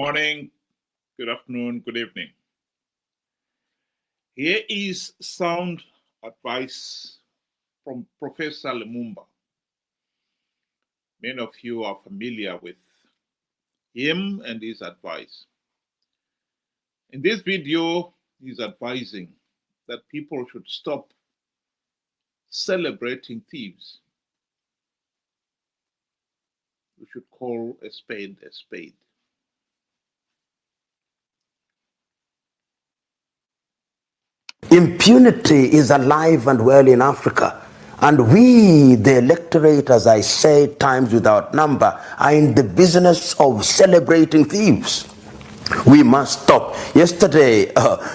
morning, good afternoon, good evening. Here is sound advice from Professor Lumumba. Many of you are familiar with him and his advice. In this video, he's advising that people should stop celebrating thieves. We should call a spade a spade. Impunity is alive and well in Africa. And we, the electorate, as I say, times without number, are in the business of celebrating thieves. We must stop. Yesterday,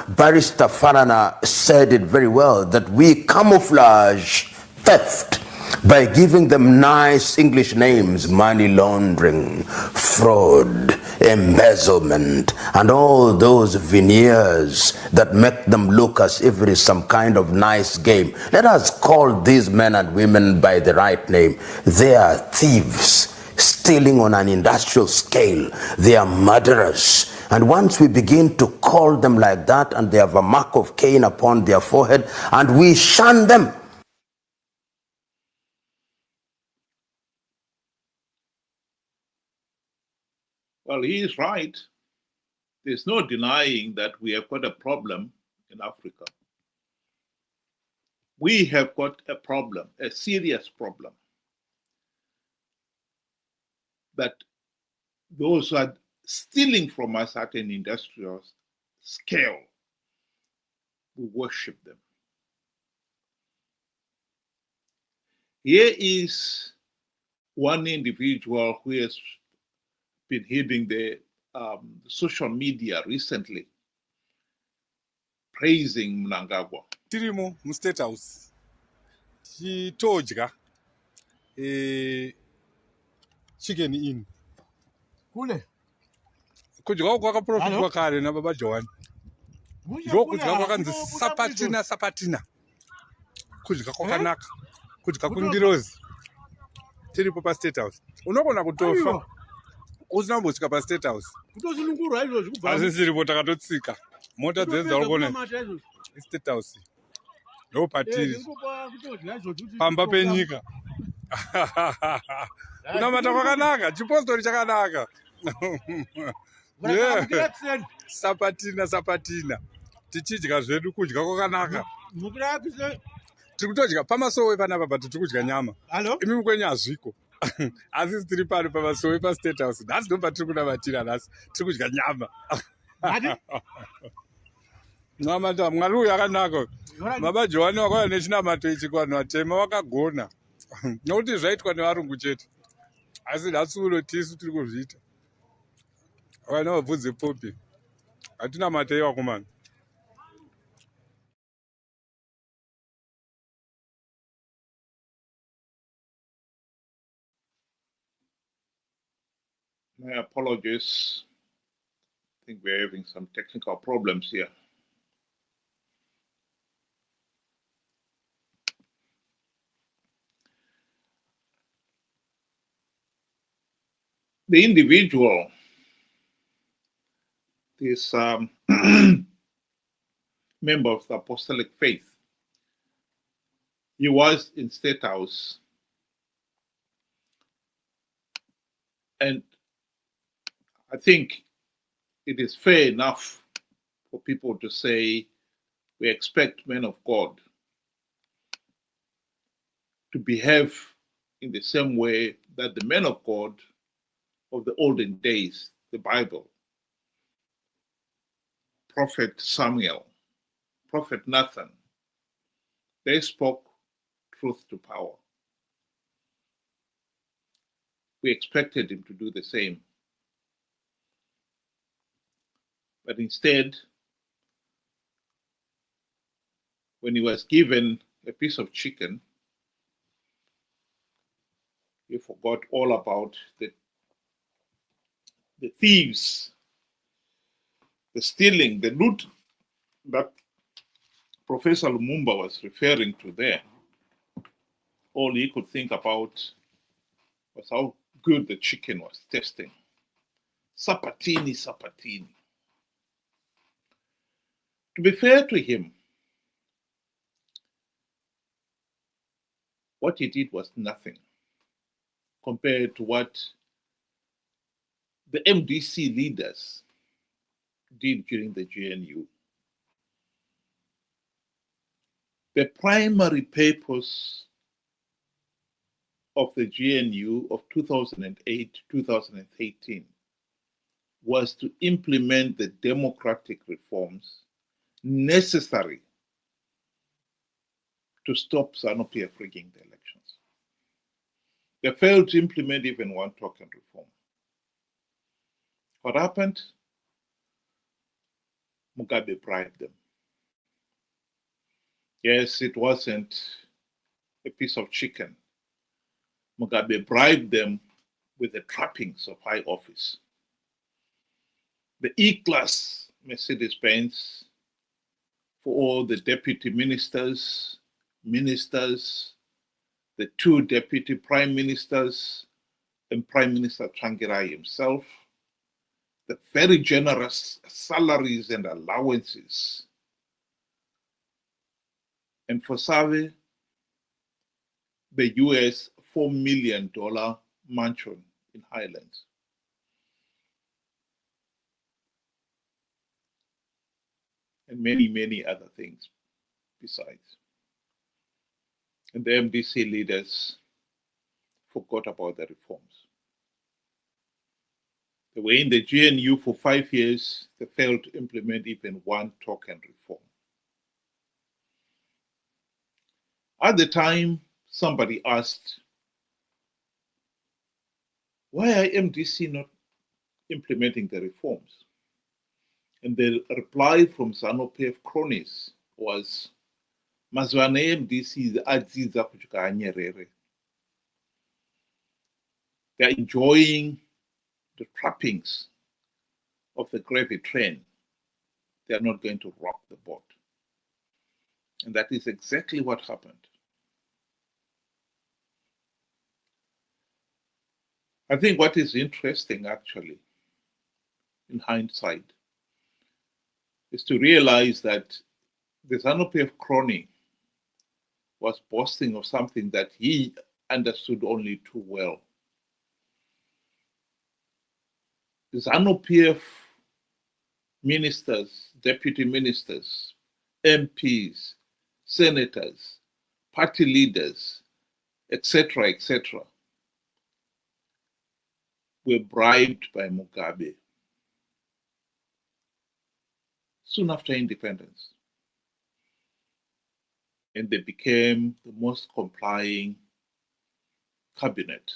Barrister Farana said it very well, that we camouflage theft by giving them nice English names: money laundering, fraud, embezzlement, and all those veneers that make them look as if it is some kind of nice game. Let us call these men and women by the right name. They are thieves, stealing on an industrial scale. They are murderers. And once we begin to call them like that, and they have a mark of Cain upon their forehead, and we shun them, well, he is right. There's no denying that we have got a problem in Africa. We have got a problem, a serious problem, that those who are stealing from us at an industrial scale, we worship them. Here is one individual who has been hitting the social media recently, praising Mnangagwa. Tirimo mu State House chitodya chicken in Kule. kudya kwako kwakaprofitwa kare nababa John ndokudya kwakanzi sapatina kudya kwakanaka kudya kundirozi tiripo paState House unogona kutofa usina kumbosvika paState House Kutosunungurwa izvozvo kubva. asi siripo takatotsika mota dzedu dzaukona iState House ndo patiri pamba penyika kunamata kwakanaka chipostori chakanaka sapatina tichidya zvedu kudya kwakanaka tiri kutodya pamasowe panapa but tiri kudya nyama imi kwenyu hazviko asi tiri pano pamasowe paState House nhasi ndo patiri kunamatira nhasi tiri kudya nyama namata mwari uyu akanaka baba Johani wakauya nechinamato ichi kuvanhu vatema wakagona nokuti zvaitwa nevarungu chete asi nhasi uno tisu tiri kuzviita vakana vabvudze popi hatina matei vakomana. My apologies. I think we're having some technical problems here. The individual, this member of the Apostolic Faith, he was in State House, and I think it is fair enough for people to say we expect men of God to behave in the same way that the men of God of the olden days, the Bible, Prophet Samuel, Prophet Nathan, they spoke truth to power. We expected him to do the same. But instead, when he was given a piece of chicken, he forgot all about the thieves, the stealing, the loot that Professor Lumumba was referring to there. All he could think about was how good the chicken was tasting. Sapatini, Sapatini. To be fair to him, what he did was nothing compared to what the MDC leaders did during the GNU. The primary purpose of the GNU of 2008-2013 was to implement the democratic reforms necessary to stop ZANU-PF rigging the elections. They failed to implement even one token reform. What happened? Mugabe bribed them. Yes, it wasn't a piece of chicken. Mugabe bribed them with the trappings of high office. The E-Class Mercedes-Benz for all the deputy ministers, the two deputy prime ministers, and Prime Minister Tsvangirai himself, the very generous salaries and allowances. And for Save, the US $4 million mansion in Highlands. And many, many other things besides. And the MDC leaders forgot about the reforms. They were in the GNU for 5 years. They failed to implement even one token reform. At the time, somebody asked, why are MDC not implementing the reforms? And the reply from ZANU-PF cronies was, Mazwane MDC adziza kujuka nyerere. They're enjoying the trappings of the gravy train. They are not going to rock the boat. And that is exactly what happened. I think what is interesting, actually, in hindsight, is to realize that the ZANU-PF crony was boasting of something that he understood only too well. The ZANU-PF ministers, deputy ministers, MPs, senators, party leaders, etc., were bribed by Mugabe soon after independence. And they became the most complying cabinet,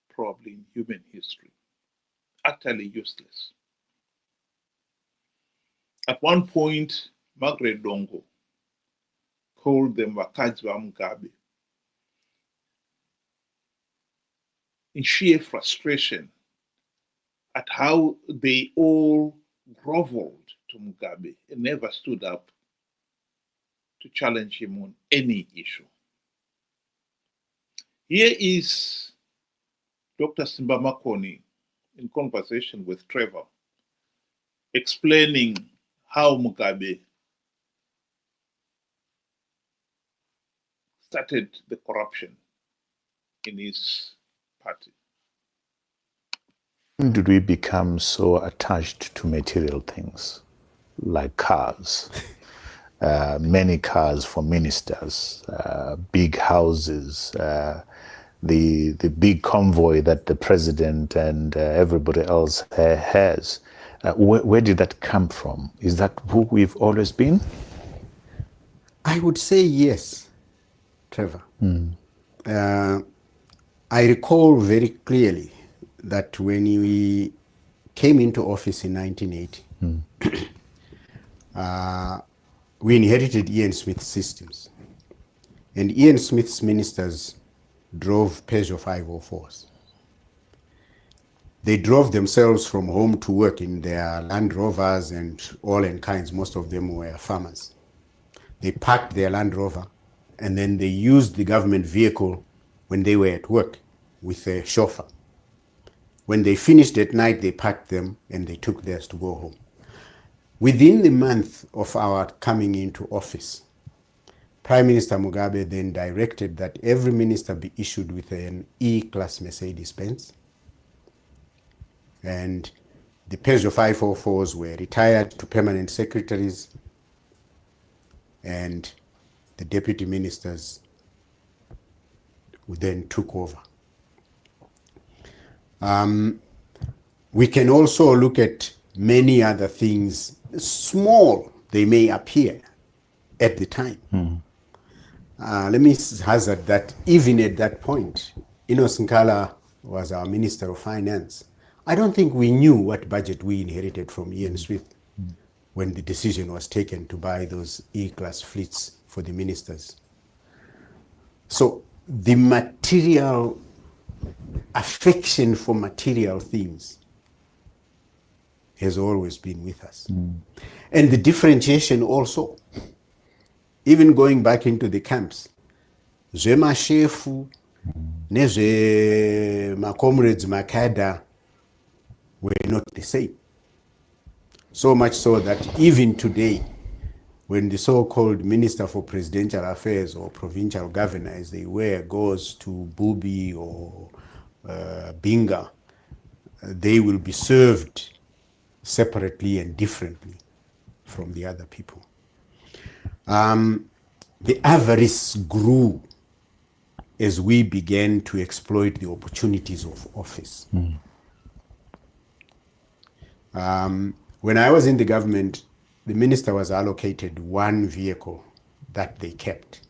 probably in human history. Utterly useless. At one point, Margaret Dongo called them Vakadzi va Mugabe in sheer frustration at how they all groveled to Mugabe and never stood up to challenge him on any issue. Here is Dr. Simba Makoni in conversation with Trevor, explaining how Mugabe started the corruption in his party. When did we become so attached to material things like cars? Many cars for ministers, big houses, the big convoy that the president and everybody else has. Where did that come from? Is that who we've always been? I would say yes, Trevor. I recall very clearly that when we came into office in 1980, we inherited Ian Smith's systems. And Ian Smith's ministers drove Peugeot 504s. They drove themselves from home to work in their Land Rovers and all in kinds. Most of them were farmers. They parked their Land Rover and then they used the government vehicle when they were at work with a chauffeur. When they finished at night, they packed them and they took theirs to go home. Within the month of our coming into office, Prime Minister Mugabe then directed that every minister be issued with an E-class Mercedes-Benz. And the Peugeot 504s were retired to permanent secretaries, and the deputy ministers who then took over. We can also look at many other things, small they may appear at the time. Let me hazard that even at that point, Enos Nkala was our Minister of Finance. I don't think we knew what budget we inherited from Ian Smith when the decision was taken to buy those E-class fleets for the ministers. So the material, affection for material things has always been with us. And the differentiation also, even going back into the camps, Zemashefu, Neze, my comrades, Makada, were not the same. So much so that even today, when the so-called Minister for Presidential Affairs or Provincial Governor, as they were, goes to Bubi or Binga, they will be served separately and differently from the other people. The avarice grew as we began to exploit the opportunities of office. When I was in the government, the minister was allocated one vehicle that they kept,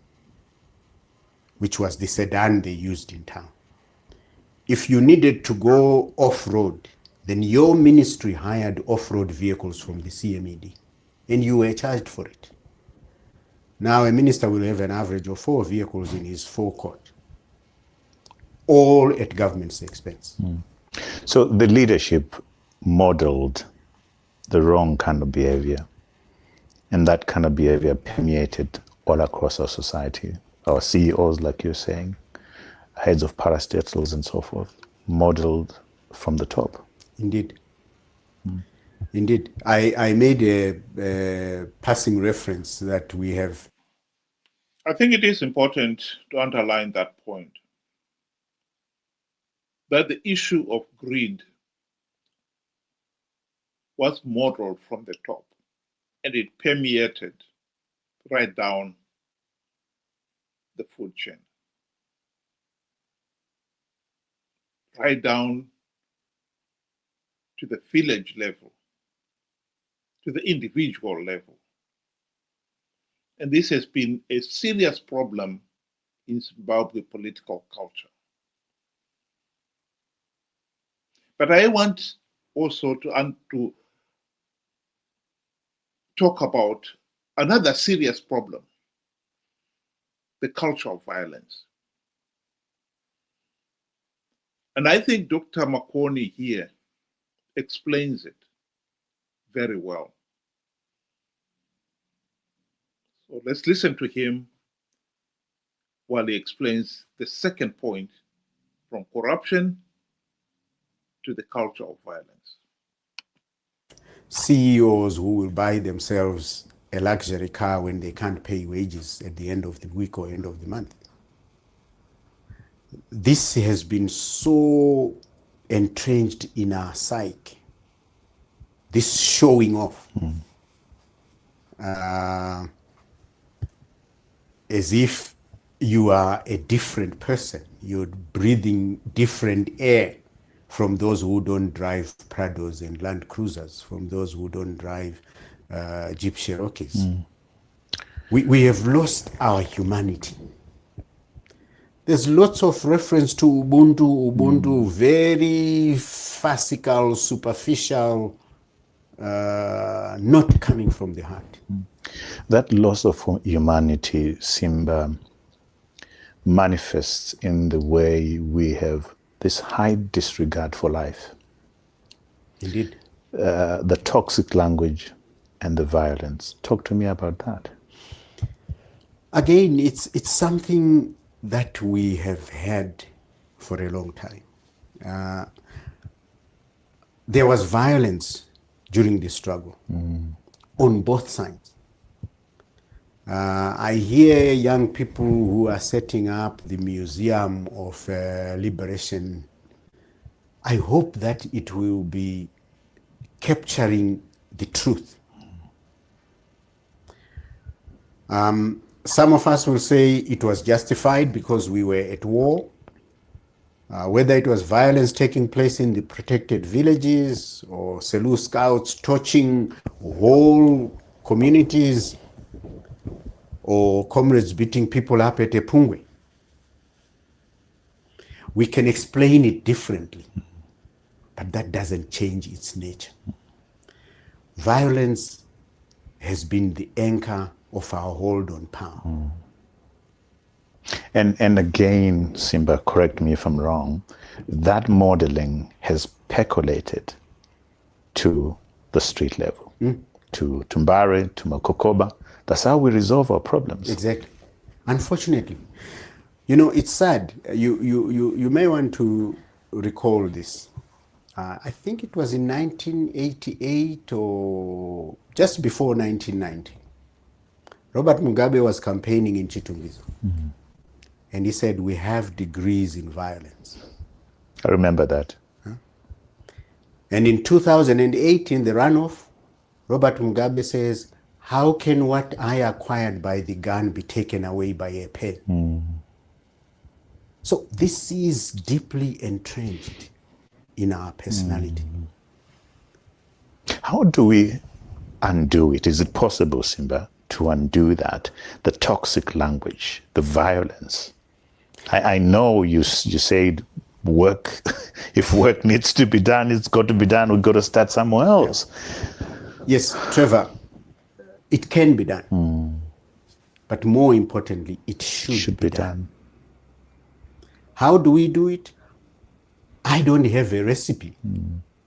which was the sedan they used in town. If you needed to go off-road, then your ministry hired off-road vehicles from the CMED, and you were charged for it. Now a minister will have an average of 4 vehicles in his forecourt, all at government's expense. So the leadership modeled the wrong kind of behavior, and that kind of behavior permeated all across our society. Our CEOs, like you're saying, heads of parastatals and so forth, modeled from the top. Indeed. Indeed. I made a passing reference that we have. I think it is important to underline that point, that the issue of greed was modeled from the top, and it permeated right down the food chain, right down to the village level, to the individual level. And this has been a serious problem in Zimbabwe political culture. But I want also to talk about another serious problem, the culture of violence. And I think Dr. Makoni here explains it very well. So let's listen to him while he explains the second point, from corruption to the culture of violence. CEOs who will buy themselves a luxury car when they can't pay wages at the end of the week or end of the month. This has been so entrenched in our psyche, this showing off, as if you are a different person, you're breathing different air from those who don't drive Prados and Land Cruisers, from those who don't drive Jeep Cherokees. We have lost our humanity. There's lots of reference to Ubuntu, very farcical, superficial, not coming from the heart. That loss of humanity, Simba, manifests in the way we have this high disregard for life. Indeed. The toxic language and the violence. Talk to me about that. Again, it's something that we have had for a long time. there was violence during the struggle on both sides. I hear young people who are setting up the Museum of Liberation. I hope that it will be capturing the truth. Some of us will say it was justified because we were at war. Whether it was violence taking place in the protected villages or Selous scouts torching whole communities or comrades beating people up at Epungwe. We can explain it differently, but that doesn't change its nature. Violence has been the anchor of our hold on power. And again, Simba, correct me if I'm wrong, that modeling has percolated to the street level, to Tumbare, to Makokoba. That's how we resolve our problems. Exactly. Unfortunately, you know, it's sad. You may want to recall this. I think it was in 1988 or just before 1990. Robert Mugabe was campaigning in Chitumbizo. And he said, we have degrees in violence. I remember that. And in 2008, in the runoff, Robert Mugabe says, how can what I acquired by the gun be taken away by a pen? So this is deeply entrenched in our personality. How do we undo it? Is it possible, Simba, to undo that? The toxic language, the violence. I know you said work, if work needs to be done, it's got to be done. We've got to start somewhere else. Yes, Trevor, it can be done. But more importantly, it should be done. How do we do it? I don't have a recipe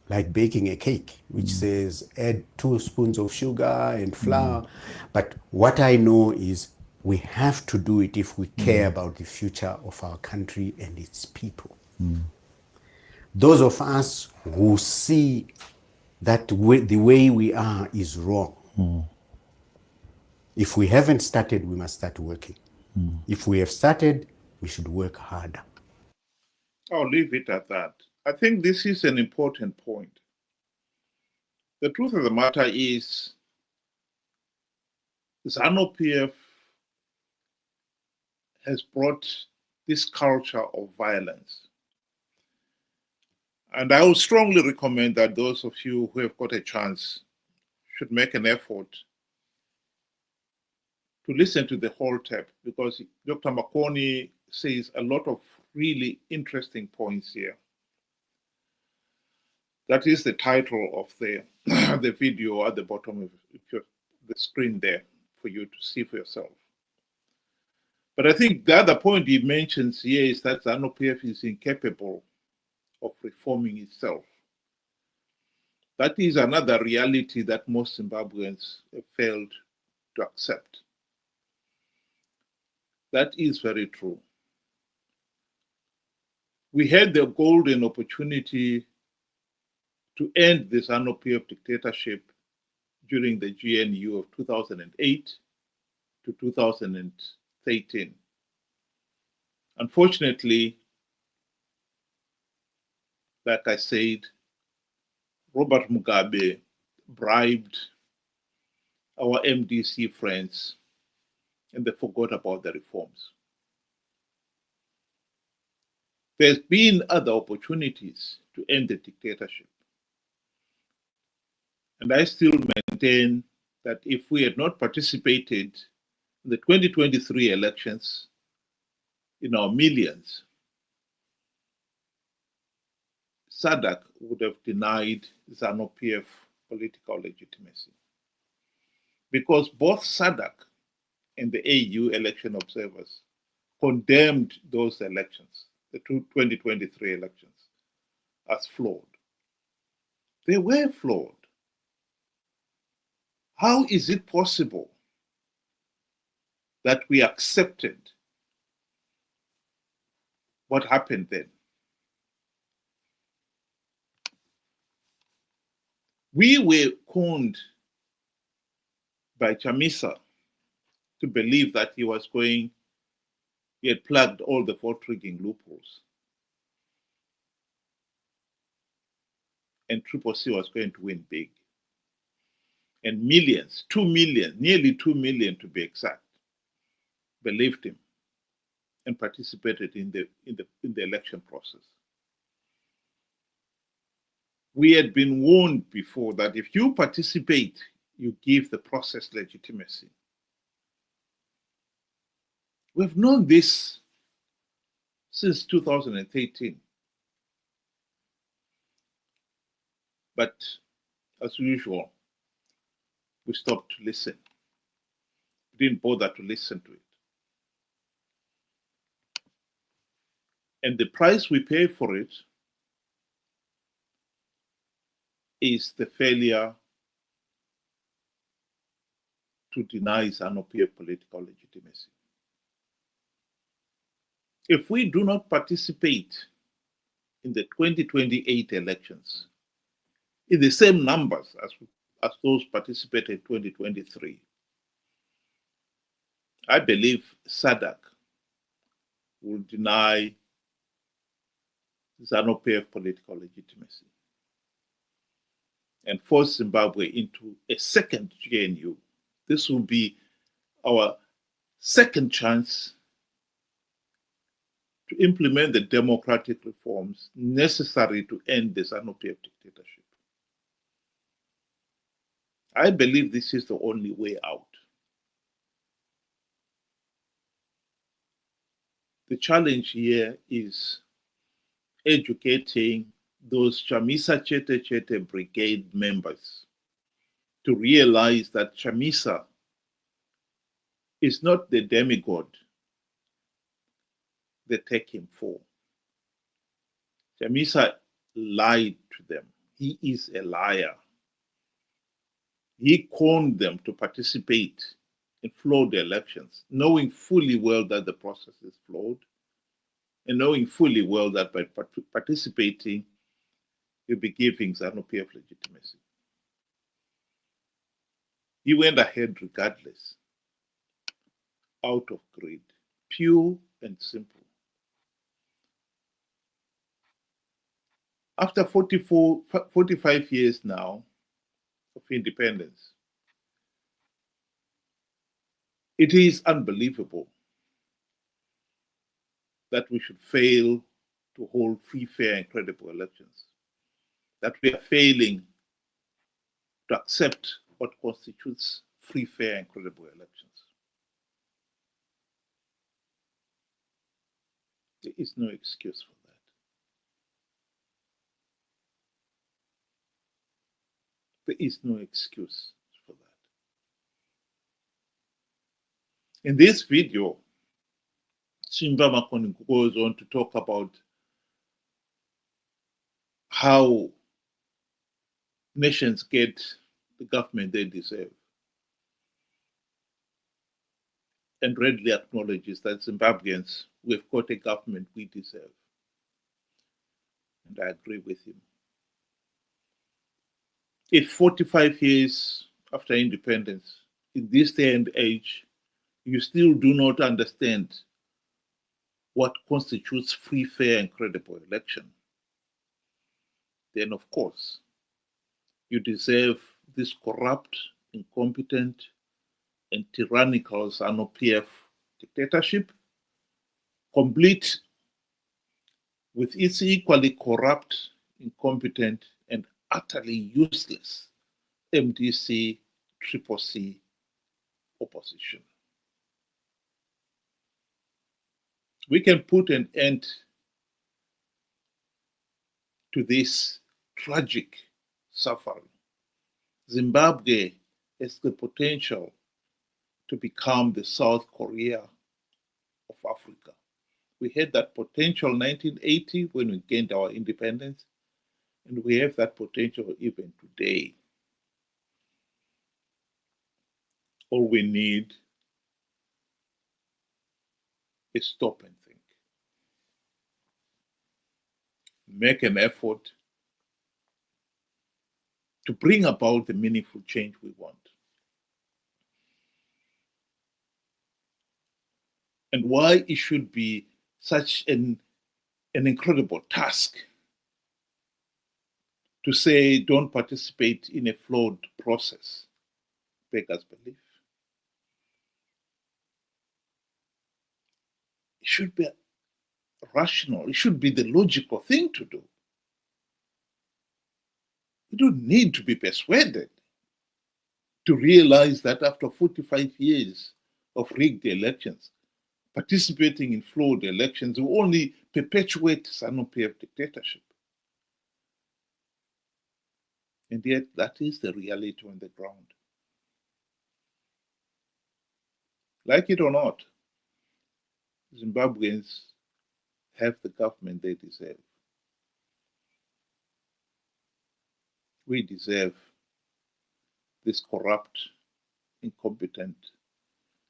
like baking a cake, which says add 2 spoons of sugar and flour. But what I know is we have to do it if we care about the future of our country and its people. Those of us who see that the way we are is wrong. If we haven't started, we must start working. If we have started, we should work harder. I'll leave it at that. I think this is an important point. The truth of the matter is, ZANU-PF has brought this culture of violence. And I would strongly recommend that those of you who have got a chance should make an effort to listen to the whole tape, because Dr. Makoni says a lot of really interesting points here. That is the title of the video at the bottom of the screen there for you to see for yourself. But I think the other point he mentions here is that ZANU-PF is incapable of reforming itself. That is another reality that most Zimbabweans have failed to accept. That is very true. We had the golden opportunity to end the ZANU-PF dictatorship during the GNU of 2008 to 2013. Unfortunately, like I said, Robert Mugabe bribed our MDC friends and they forgot about the reforms. There's been other opportunities to end the dictatorship. And I still maintain that if we had not participated in the 2023 elections in our millions, SADC would have denied ZANU-PF political legitimacy. Because both SADC and the AU election observers condemned those elections, the 2023 elections, as flawed. They were flawed. How is it possible that we accepted what happened then? We were conned by Chamisa to believe that he had plugged all the vote rigging loopholes. And Triple C was going to win big. And millions, 2 million, nearly 2 million to be exact, believed him and participated in the election process. We had been warned before that if you participate, you give the process legitimacy. We've known this since 2013. But as usual, we stopped to listen. We didn't bother to listen to it. And the price we pay for it is the failure to deny ZANU-PF political legitimacy. If we do not participate in the 2028 elections in the same numbers as those participated in 2023, I believe SADC will deny ZANU-PF political legitimacy and force Zimbabwe into a second GNU. This will be our second chance to implement the democratic reforms necessary to end the ZANU-PF dictatorship. I believe this is the only way out. The challenge here is educating those Chamisa Chete brigade members to realize that Chamisa is not the demigod they take him for. Chamisa lied to them. He is a liar. He conned them to participate in flawed elections, knowing fully well that the process is flawed, and knowing fully well that by participating, you'll be giving ZANU-PF legitimacy. He went ahead regardless, out of greed, pure and simple. After 45 years now of independence, it is unbelievable that we should fail to hold free, fair, and credible elections, that we are failing to accept what constitutes free, fair, and credible elections. There is no excuse for that. There is no excuse for that. In this video, Simba Makoni goes on to talk about how nations get the government they deserve, and readily acknowledges that Zimbabweans, we've got a government we deserve. And I agree with him. If 45 years after independence, in this day and age, you still do not understand what constitutes free, fair, and credible election, then of course, you deserve this corrupt, incompetent, and tyrannical ZANU-PF dictatorship, complete with its equally corrupt, incompetent, and utterly useless MDC, Triple C opposition. We can put an end to this tragic suffering. Zimbabwe has the potential to become the South Korea of Africa. We had that potential in 1980 when we gained our independence, and we have that potential even today. All we need is stop and think. Make an effort to bring about the meaningful change we want. And why it should be such an incredible task to say don't participate in a flawed process, beggars belief. It should be rational, it should be the logical thing to do. You don't need to be persuaded to realize that after 45 years of rigged elections, participating in flawed elections will only perpetuate ZANU-PF dictatorship. And yet, that is the reality on the ground. Like it or not, Zimbabweans have the government they deserve. We deserve this corrupt, incompetent,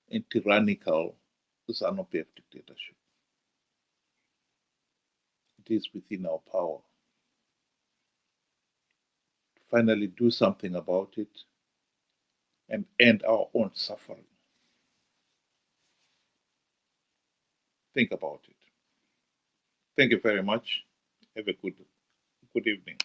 and tyrannical ZANU-PF dictatorship. It is within our power to finally do something about it and end our own suffering. Think about it. Thank you very much. Have a good evening.